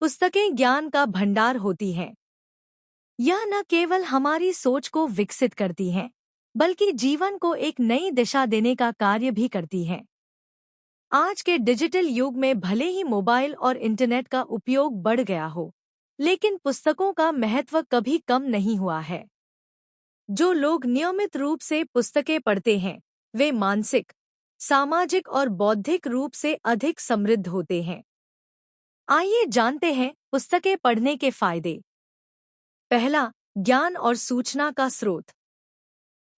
पुस्तकें ज्ञान का भंडार होती हैं। यह न केवल हमारी सोच को विकसित करती हैं, बल्कि जीवन को एक नई दिशा देने का कार्य भी करती हैं। आज के डिजिटल युग में भले ही मोबाइल और इंटरनेट का उपयोग बढ़ गया हो, लेकिन पुस्तकों का महत्व कभी कम नहीं हुआ है। जो लोग नियमित रूप से पुस्तकें पढ़ते हैं, वे मानसिक, सामाजिक और बौद्धिक रूप से अधिक समृद्ध होते हैं। आइए जानते हैं पुस्तकें पढ़ने के फायदे। पहला, ज्ञान और सूचना का स्रोत।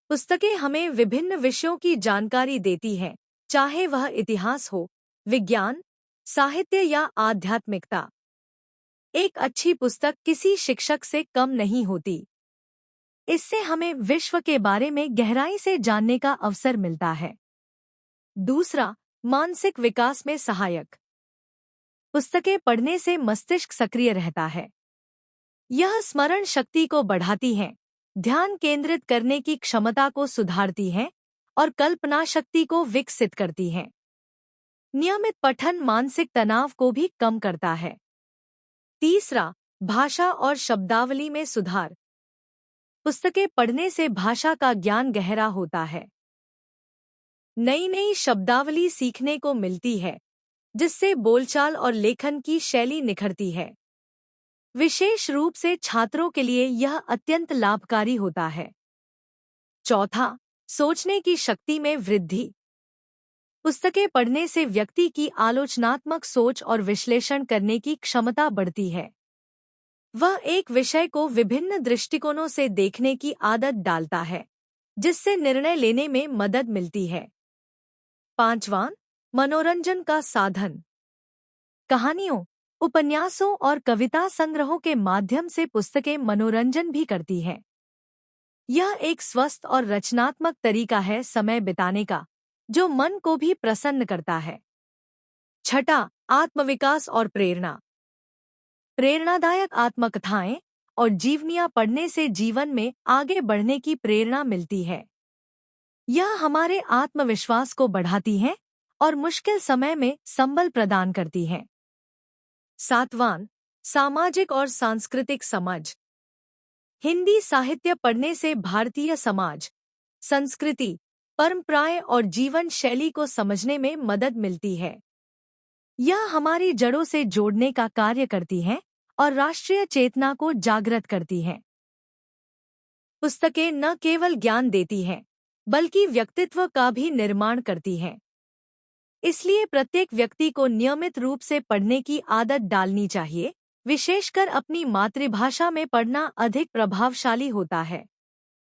पुस्तकें हमें विभिन्न विषयों की जानकारी देती हैं, चाहे वह इतिहास हो, विज्ञान, साहित्य या आध्यात्मिकता। एक अच्छी पुस्तक किसी शिक्षक से कम नहीं होती। इससे हमें विश्व के बारे में गहराई से जानने का अवसर मिलता है। दूसरा, मानसिक विकास में सहायक। पुस्तकें पढ़ने से मस्तिष्क सक्रिय रहता है। यह स्मरण शक्ति को बढ़ाती हैं, ध्यान केंद्रित करने की क्षमता को सुधारती हैं और कल्पना शक्ति को विकसित करती हैं। नियमित पठन मानसिक तनाव को भी कम करता है। तीसरा, भाषा और शब्दावली में सुधार। पुस्तकें पढ़ने से भाषा का ज्ञान गहरा होता है। नई नई शब्दावली सीखने को मिलती है, जिससे बोलचाल और लेखन की शैली निखरती है। विशेष रूप से छात्रों के लिए यह अत्यंत लाभकारी होता है। चौथा, सोचने की शक्ति में वृद्धि। पुस्तकें पढ़ने से व्यक्ति की आलोचनात्मक सोच और विश्लेषण करने की क्षमता बढ़ती है। वह एक विषय को विभिन्न दृष्टिकोणों से देखने की आदत डालता है, जिससे निर्णय लेने में मदद मिलती है। पांचवां, मनोरंजन का साधन। कहानियों, उपन्यासों और कविता संग्रहों के माध्यम से पुस्तकें मनोरंजन भी करती हैं। यह एक स्वस्थ और रचनात्मक तरीका है समय बिताने का, जो मन को भी प्रसन्न करता है। छठा, आत्मविकास और प्रेरणा। प्रेरणादायक आत्मकथाएं और जीवनियां पढ़ने से जीवन में आगे बढ़ने की प्रेरणा मिलती है। यह हमारे आत्मविश्वास को बढ़ाती हैं और मुश्किल समय में संबल प्रदान करती हैं। सातवां, सामाजिक और सांस्कृतिक समझ। हिंदी साहित्य पढ़ने से भारतीय समाज, संस्कृति, परंपराएं और जीवन शैली को समझने में मदद मिलती है। यह हमारी जड़ों से जोड़ने का कार्य करती हैं और राष्ट्रीय चेतना को जागृत करती हैं। पुस्तकें न केवल ज्ञान देती हैं, बल्कि व्यक्तित्व का भी निर्माण करती हैं। इसलिए प्रत्येक व्यक्ति को नियमित रूप से पढ़ने की आदत डालनी चाहिए। विशेषकर अपनी मातृभाषा में पढ़ना अधिक प्रभावशाली होता है।